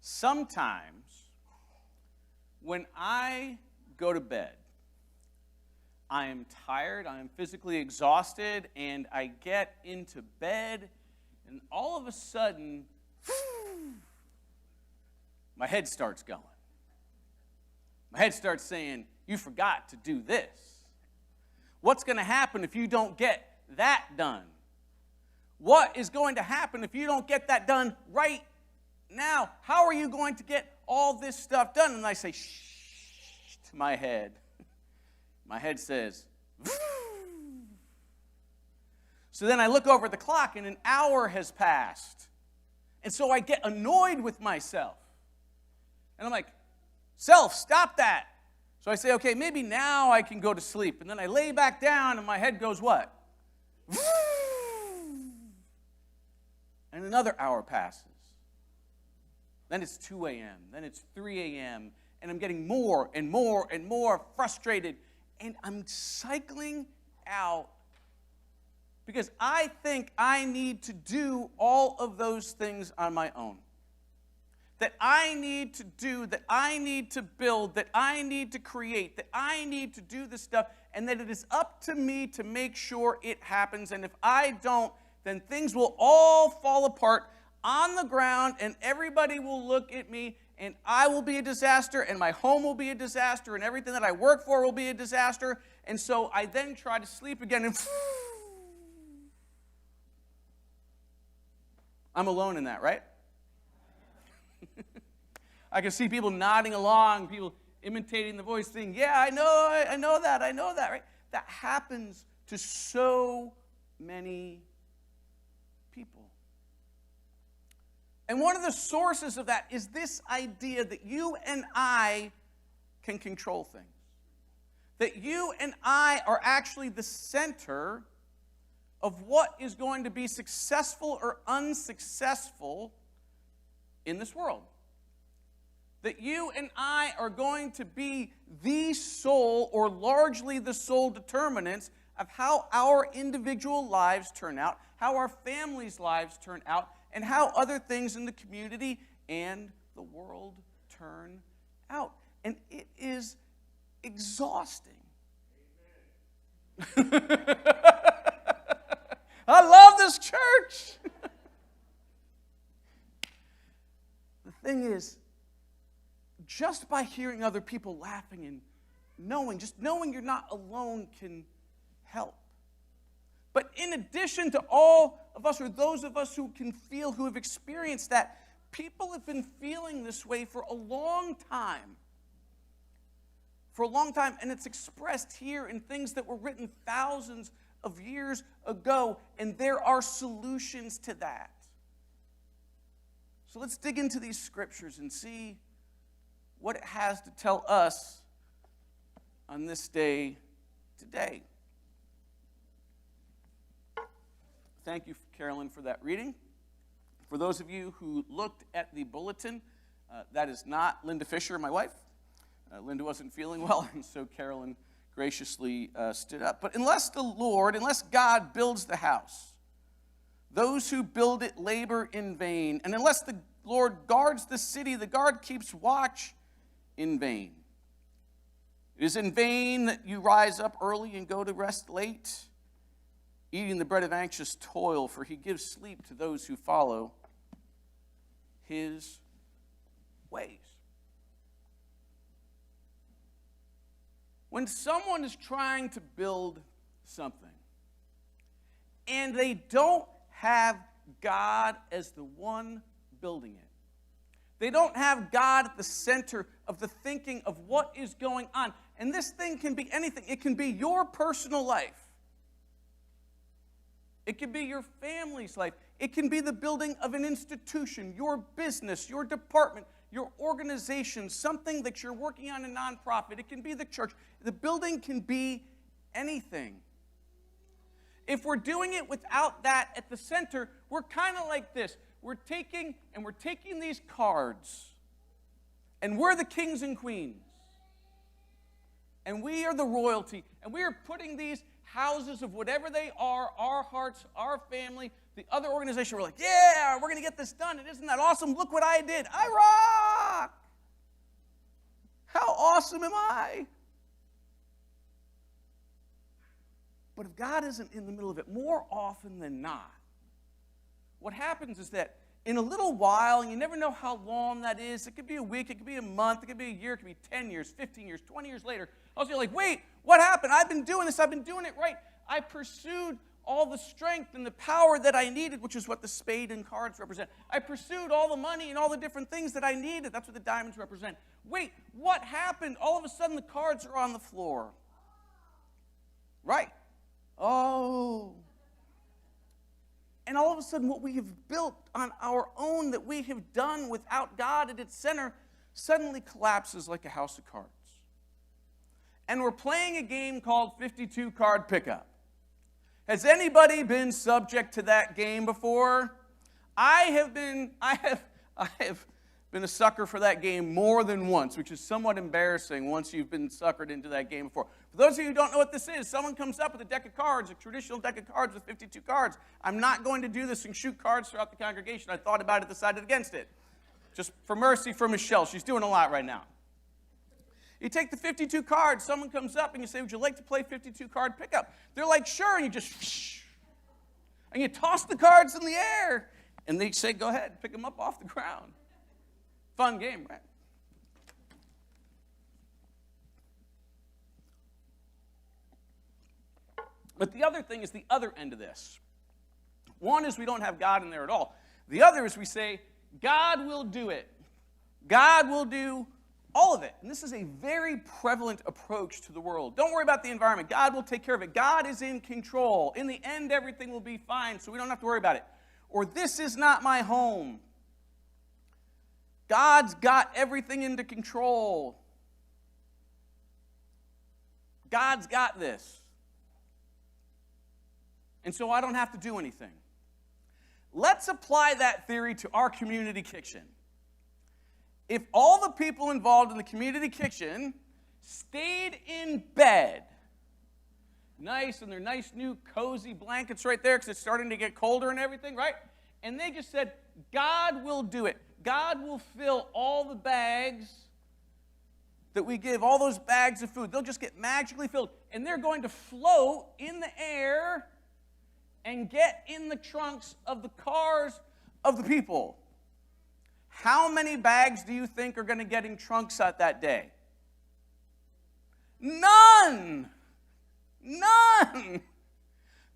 Sometimes when I go to bed, I am tired, I am physically exhausted, and I get into bed, and all of a sudden, my head starts going. My head starts saying, you forgot to do this. What's going to happen if you don't get that done? What is going to happen if you don't get that done right now? How are you going to get all this stuff done? And I say, shh, to my head. My head says, so then I look over at the clock and an hour has passed. And so I get annoyed with myself. And I'm like, self, stop that. So I say, okay, maybe now I can go to sleep. And then I lay back down and my head goes what? And another hour passes. Then it's 2 a.m. Then it's 3 a.m. And I'm getting more and more and more frustrated. And I'm cycling out because I think I need to do all of those things on my own. That I need to do, that I need to build, that I need to create, that I need to do this stuff, and that it is up to me to make sure it happens. And if I don't, then things will all fall apart on the ground, and everybody will look at me, and I will be a disaster, and my home will be a disaster, and everything that I work for will be a disaster. And so I then try to sleep again, and I'm alone in that, right? I can see people nodding along, people imitating the voice, saying, yeah, I know that, right? That happens to so many people. And one of the sources of that is this idea that you and I can control things. That you and I are actually the center of what is going to be successful or unsuccessful in this world. That you and I are going to be the sole or largely the sole determinants of how our individual lives turn out, how our families' lives turn out, and how other things in the community and the world turn out. And it is exhausting. I love this church. The thing is, just by hearing other people laughing and knowing you're not alone can help. But in addition to all of us, or those of us who can feel, who have experienced that, people have been feeling this way for a long time. For a long time, and it's expressed here in things that were written thousands of years ago, and there are solutions to that. So let's dig into these scriptures and see what it has to tell us on this day today. Thank you, Carolyn, for that reading. For those of you who looked at the bulletin, that is not Linda Fisher, my wife. Linda wasn't feeling well, and so Carolyn graciously stood up. But unless God builds the house, those who build it labor in vain. And unless the Lord guards the city, the guard keeps watch in vain. It is in vain that you rise up early and go to rest late, eating the bread of anxious toil, for he gives sleep to those who follow his ways. When someone is trying to build something and they don't have God as the one building it, they don't have God at the center of the thinking of what is going on. And this thing can be anything. It can be your personal life. It can be your family's life. It can be the building of an institution, your business, your department, your organization, something that you're working on, a nonprofit. It can be the church. The building can be anything. If we're doing it without that at the center, we're kind of like this. We're taking these cards, and we're the kings and queens, and we are the royalty, and we are putting these houses of whatever they are, our hearts, our family, The other organization were like, yeah, we're going to get this done. And isn't that awesome? Look what I did. I rock. How awesome am I? But if God isn't in the middle of it, more often than not, what happens is that in a little while, and you never know how long that is, it could be a week, it could be a month, it could be a year, it could be 10 years, 15 years, 20 years later, also you're like, wait, what happened? I've been doing this, I've been doing it right. I pursued all the strength and the power that I needed, which is what the spade and cards represent. I pursued all the money and all the different things that I needed. That's what the diamonds represent. Wait, what happened? All of a sudden the cards are on the floor. Right. Oh. And all of a sudden what we have built on our own that we have done without God at its center suddenly collapses like a house of cards. And we're playing a game called 52 card pickup. Has anybody been subject to that game before? I have been a sucker for that game more than once, which is somewhat embarrassing once you've been suckered into that game before. For those of you who don't know what this is, someone comes up with a deck of cards, a traditional deck of cards with 52 cards. I'm not going to do this and shoot cards throughout the congregation. I thought about it, decided against it. Just for mercy for Michelle. She's doing a lot right now. You take the 52 cards, someone comes up and you say, would you like to play 52 card pickup? They're like, sure, and you just, and you toss the cards in the air. And they say, go ahead, pick them up off the ground. Fun game, right? But the other thing is the other end of this. One is we don't have God in there at all. The other is we say, God will do it. God will do all of it. And this is a very prevalent approach to the world. Don't worry about the environment. God will take care of it. God is in control. In the end, everything will be fine, so we don't have to worry about it. Or this is not my home. God's got everything under control. God's got this. And so I don't have to do anything. Let's apply that theory to our community kitchen. If all the people involved in the community kitchen stayed in bed, nice, and their nice new cozy blankets right there because it's starting to get colder and everything, right? And they just said, God will do it. God will fill all the bags that we give, all those bags of food. They'll just get magically filled. And they're going to float in the air and get in the trunks of the cars of the people. How many bags do you think are going to get in trunks at that day? None. None.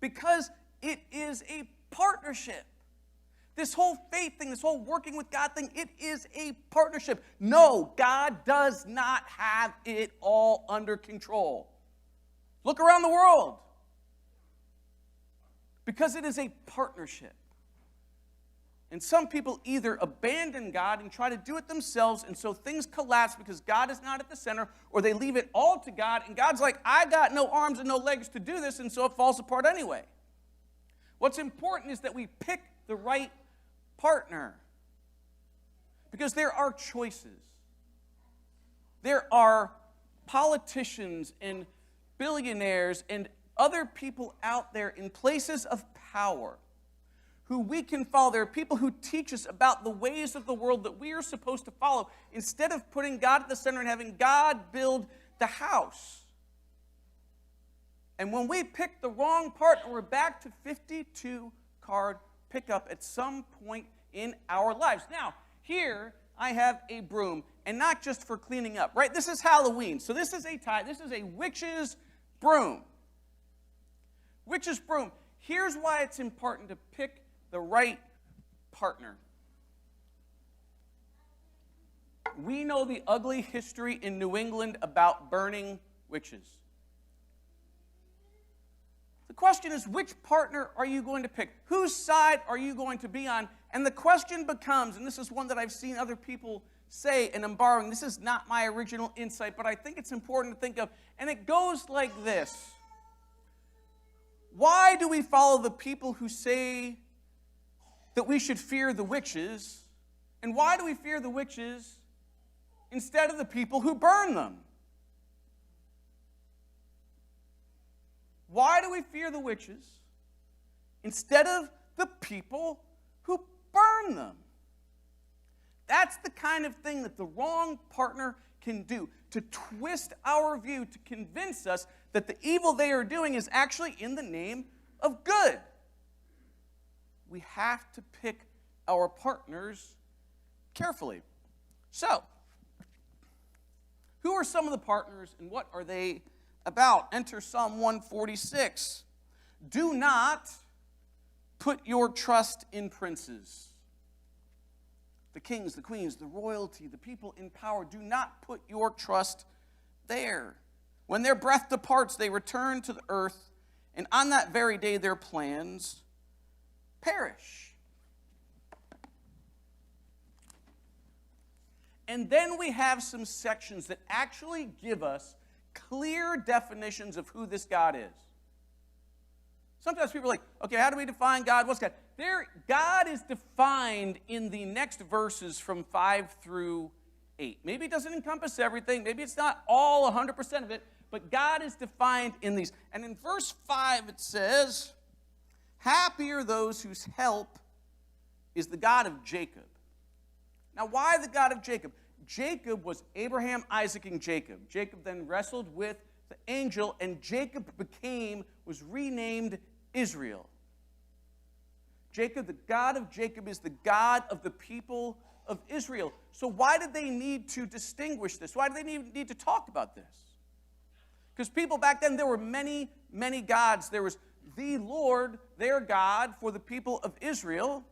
Because it is a partnership. This whole faith thing, this whole working with God thing, it is a partnership. No, God does not have it all under control. Look around the world. Because it is a partnership. And some people either abandon God and try to do it themselves, and so things collapse because God is not at the center, or they leave it all to God, and God's like, I got no arms and no legs to do this, and so it falls apart anyway. What's important is that we pick the right partner. Because there are choices. There are politicians and billionaires and other people out there in places of power who we can follow. There are people who teach us about the ways of the world that we are supposed to follow instead of putting God at the center and having God build the house. And when we pick the wrong partner, we're back to 52 card pickup at some point in our lives. Now, here I have a broom, and not just for cleaning up, right? This is Halloween, so this is a witch's broom. Witch's broom. Here's why it's important to pick the right partner. We know the ugly history in New England about burning witches. The question is, which partner are you going to pick? Whose side are you going to be on? And the question becomes, and this is one that I've seen other people say, and I'm borrowing, this is not my original insight, but I think it's important to think of, and it goes like this. Why do we follow the people who say that we should fear the witches? And why do we fear the witches instead of the people who burn them? Why do we fear the witches instead of the people who burn them. That's the kind of thing that the wrong partner can do, to twist our view, to convince us that the evil they are doing is actually in the name of good. We have to pick our partners carefully. So, who are some of the partners and what are they about? Enter Psalm 146. Do not put your trust in princes. The kings, the queens, the royalty, the people in power. Do not put your trust there. When their breath departs, they return to the earth, and on that very day their plans perish. And then we have some sections that actually give us clear definitions of who this God is. Sometimes people are like, okay, how do we define God? What's God? God is defined in the next verses from 5 through 8. Maybe it doesn't encompass everything. Maybe it's not all 100% of it. But God is defined in these. And in verse 5 it says, happy are those whose help is the God of Jacob. Now, why the God of Jacob? Jacob was Abraham, Isaac, and Jacob. Jacob then wrestled with the angel, and Jacob was renamed Israel. Jacob, the God of Jacob, is the God of the people of Israel. So why did they need to distinguish this? Why did they need to talk about this? Because people back then, there were many, many gods. There was the Lord, their God, for the people of Israel.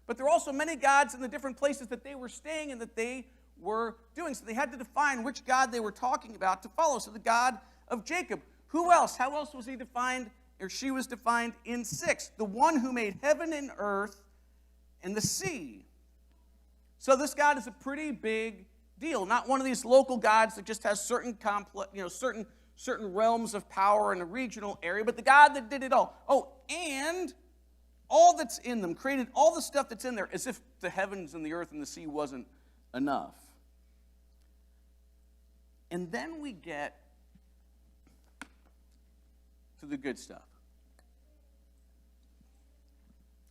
But there were also many gods in the different places that they were staying and that they were doing. So they had to define which God they were talking about to follow. So the God of Jacob. Who else? How else was he defined, or she was defined in 6? The one who made heaven and earth and the sea. So this God is a pretty big deal. Not one of these local gods that just has certain certain realms of power in a regional area, but the God that did it all. Oh, and all that's in them, created all the stuff that's in there, as if the heavens and the earth and the sea wasn't enough. And then we get to the good stuff.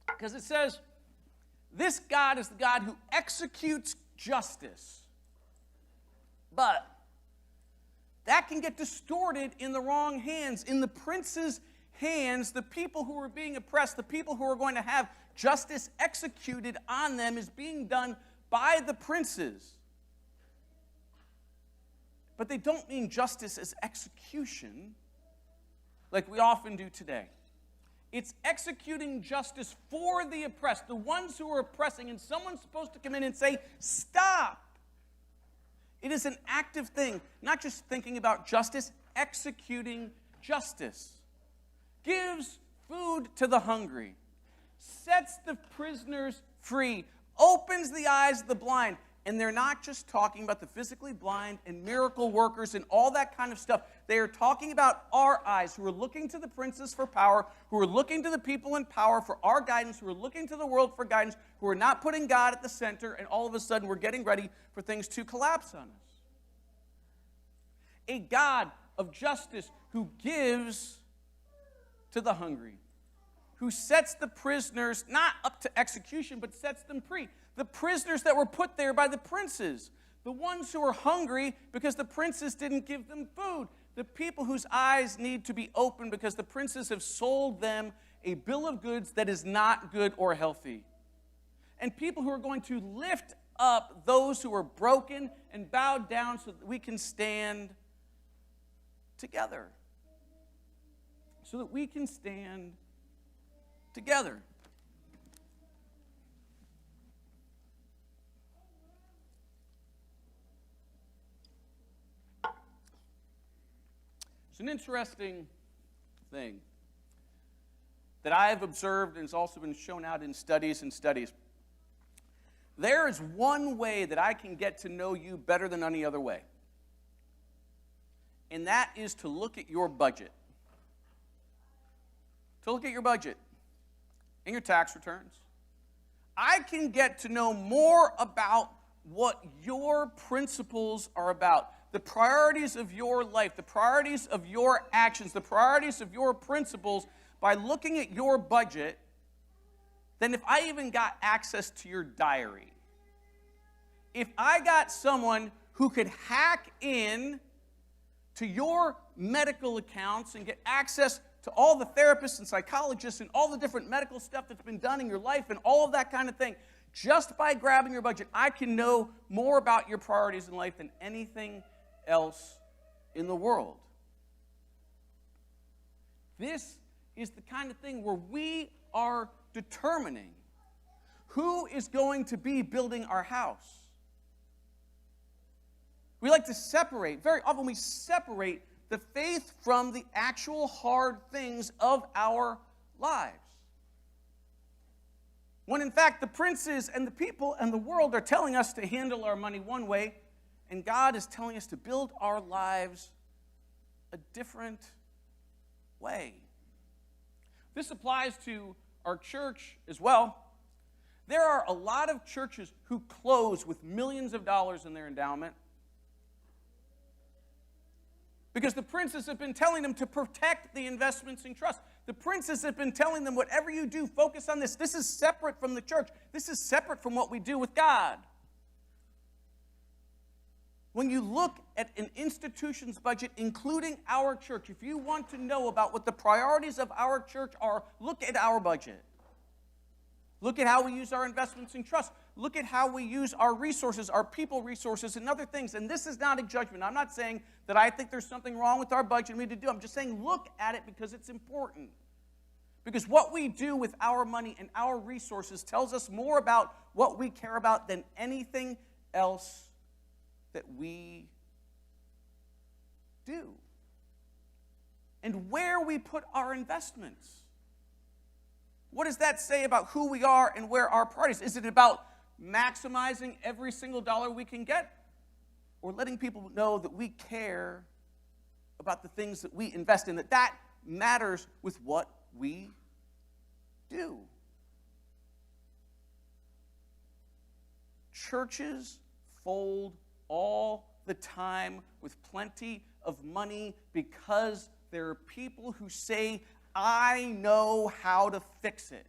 Because it says, this God is the God who executes justice. But that can get distorted in the wrong hands, in the prince's hands. The people who are being oppressed, the people who are going to have justice executed on them, is being done by the princes. But they don't mean justice as execution like we often do today. It's executing justice for the oppressed, the ones who are oppressing, and someone's supposed to come in and say, stop. It is an active thing, not just thinking about justice, executing justice. Gives food to the hungry, sets the prisoners free, opens the eyes of the blind. And they're not just talking about the physically blind and miracle workers and all that kind of stuff. They are talking about our eyes, who are looking to the princes for power, who are looking to the people in power for our guidance, who are looking to the world for guidance, who are not putting God at the center, and all of a sudden we're getting ready for things to collapse on us. A God of justice who gives to the hungry, who sets the prisoners not up to execution, but sets them free. The prisoners that were put there by the princes, the ones who are hungry because the princes didn't give them food, the people whose eyes need to be opened because the princes have sold them a bill of goods that is not good or healthy, and people who are going to lift up those who are broken and bowed down so that we can stand together. So that we can stand together. It's an interesting thing that I have observed and has also been shown out in studies and studies. There is one way that I can get to know you better than any other way. And that is to look at your budget. To look at your budget and your tax returns. I can get to know more about what your principles are about, the priorities of your life, the priorities of your actions, the priorities of your principles by looking at your budget than if I even got access to your diary. If I got someone who could hack in to your medical accounts and get access to all the therapists and psychologists and all the different medical stuff that's been done in your life and all of that kind of thing, just by grabbing your budget, I can know more about your priorities in life than anything else in the world. This is the kind of thing where we are determining who is going to be building our house. We like to separate, very often we separate the faith from the actual hard things of our lives. When in fact the princes and the people and the world are telling us to handle our money one way, and God is telling us to build our lives a different way. This applies to our church as well. There are a lot of churches who close with millions of dollars in their endowment because the princes have been telling them to protect the investments in trust. The princes have been telling them, whatever you do, focus on this. This is separate from the church. This is separate from what we do with God. When you look at an institution's budget, including our church, if you want to know about what the priorities of our church are, look at our budget. Look at how we use our investments in trust. Look at how we use our resources, our people resources, and other things. And this is not a judgment. I'm not saying that I think there's something wrong with our budget and we need to do. I'm just saying look at it because it's important. Because what we do with our money and our resources tells us more about what we care about than anything else that we do. And where we put our investments. What does that say about who we are and where our priorities? Is it about maximizing every single dollar we can get? Or letting people know that we care about the things that we invest in, that matters with what we do? Churches fold all the time with plenty of money because there are people who say, I know how to fix it.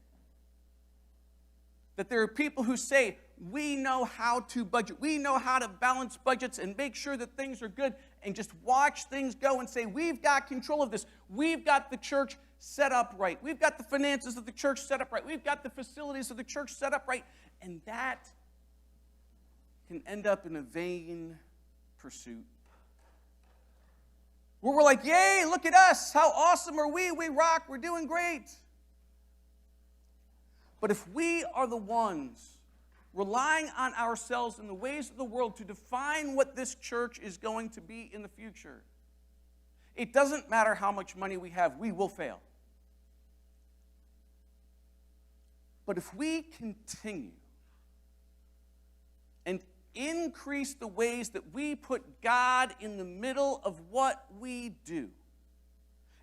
That there are people who say, we know how to budget. We know how to balance budgets and make sure that things are good and just watch things go and say, we've got control of this. We've got the church set up right. We've got the finances of the church set up right. We've got the facilities of the church set up right. And that can end up in a vain pursuit. Where we're like, yay, look at us. How awesome are we? We rock. We're doing great. But if we are the ones relying on ourselves and the ways of the world to define what this church is going to be in the future, it doesn't matter how much money we have, we will fail. But if we continue and increase the ways that we put God in the middle of what we do,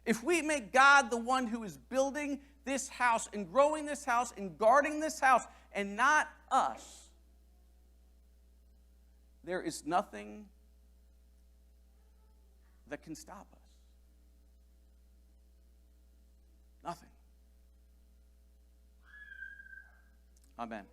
if we make God the one who is building this house and growing this house and guarding this house and not us, there is nothing that can stop us. Nothing. Amen.